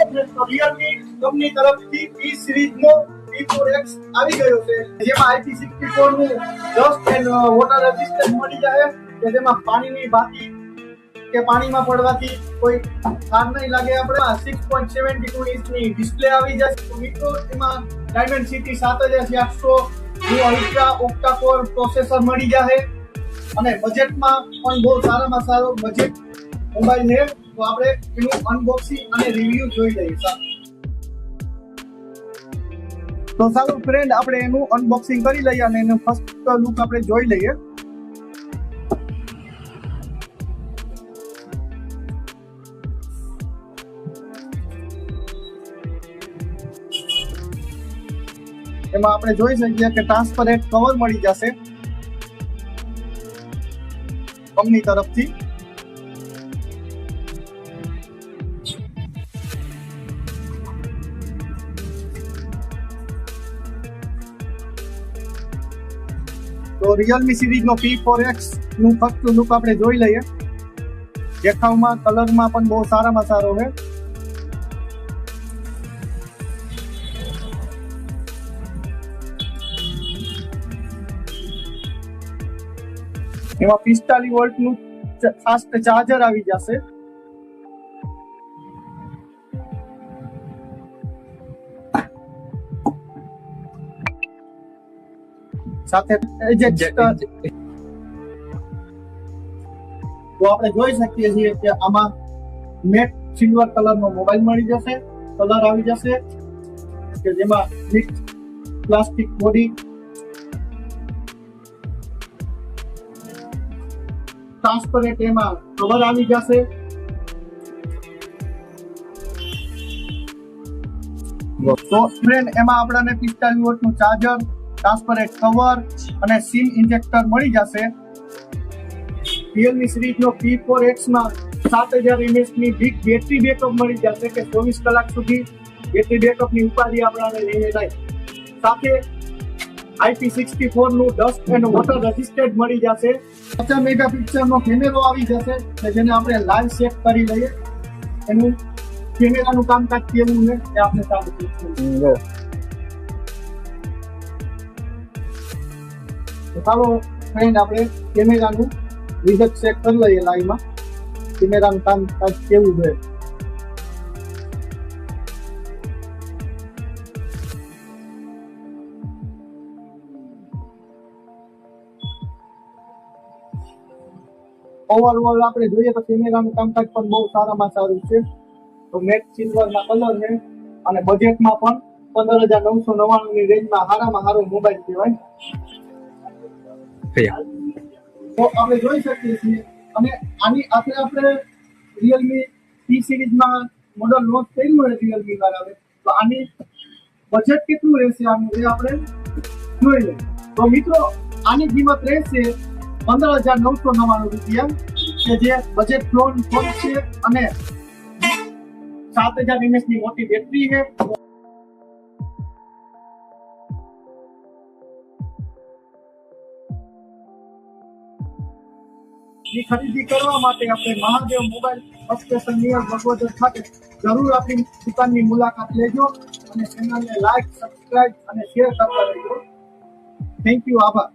તો Realme company તરફથી P series નો P4X આવી ગયો છે, જેમાં IP64 નું ડસ્ટ એન્ડ વોટર રેઝિસ્ટન્સ મળી જાય કે જેમાં પાણીની બાકી કે પાણીમાં પડવાથી કોઈ ખાર નહીં લાગે. આપણે 6.72 ઇંચની ડિસ્પ્લે આવી જશે. તો મિત્રો એમાં Dimensity 7800 નું અલ્ટ્રા ઓક્ટા કોર પ્રોસેસર મળી જાય અને બજેટમાં પણ બહુ સારામાં સારો બજેટ મોબાઈલ છે. તો આપણે એનું અનબોક્સિંગ અને રિવ્યુ જોઈ લઈએ. તો ચાલો ફ્રેન્ડ, આપણે એનું અનબોક્સિંગ કરી લઈએ અને એનું ફર્સ્ટ લુક આપણે જોઈ લઈએ. એમાં આપણે જોઈ શકીએ કે ટ્રાન્સપરેન્ટ કવર મળી જશે કંપની તરફથી. તો Realme સિરીઝનો P4X નું ફર્સ્ટ લુક આપણે જોઈ લઈએ. દેખાવમાં કલરમાં પણ બહુ સારામાં સારો છે. એમાં 45 વોલ્ટનું ફાસ્ટ ચાર્જર આવી જશે. સાથે તો આપણે જોઈ શકીએ છીએ કે આમાં મેટ સિલ્વર કલરનો મોબાઈલ મળી જશે. કલર આવી જશે કે જેમાં મિક્સ પ્લાસ્ટિક બોડી, ટ્રાન્સપરેન્ટ એમાં કવર આવી જશે. તો ફ્રેન્ડ, એમાં આપણને 45 વોટનું ચાર્જર, ટ્રાન્સપરેન્ટ કવર અને સિમ ઇન્જેક્ટર મળી જશે. Realme સિરીઝનો P4X માં 7000 mAh ની બિગ બેટરી બેકઅપ મળી જશે કે 24 કલાક સુધી બેટરી બેકઅપની ઉપાધિ આપણને લઈને જાય. સાથે IP64 નું ડસ્ટ એન્ડ વોટર રેઝિસ્ટન્ટ મળી જશે. 50 મેગાપિક્સલનો કેમેરો આવી જશે કે જેને આપણે લાઈવ ચેક કરી લઈએ. એનું કેમેરાનું કામકાજ કેવું છે એ આપણે ચાલુ કરીએ. તો ચાલો ફ્રેન્ડ, આપણે કેમેરાનું રિઝલ્ટ ચેક કરી લઈએ લાઈવમાં. કેમેરાનું કામકાજ કેવું છે. ઓવરઓલ આપણે જોઈએ તો કેમેરાનું કામકાજ પણ બહુ સારામાં સારું છે. તો મેટ સિલ્વરના કલર છે અને બજેટમાં પણ 15,999 ની રેન્જમાં સારામાં સારો મોબાઈલ કહેવાય. તો આપણે જોઈ શકીએ છીએ. અને આની આપણે Realme P સિરીઝમાં મોડલ લોન્ચ કર્યું હોય Realme વાળાએ, તો આની બજેટ કેટલું રહેશે આનું એ આપણે જોઈ લઈએ. તો મિત્રો, આની કિંમત રહેશે 15,999 રૂપિયા કે જે બજેટ ફોન છે અને 7000 mAh ની મોટી બેટરી છે. ની ખરીદી કરવા માટે આપણે Mahadev mobile station near Bagodara ખાતે જરૂર આપણી દુકાનની મુલાકાત લેજો અને ચેનલને લાઈક, સબસ્ક્રાઇબ અને શેર કરતા રહેજો. Thank you. આભાર.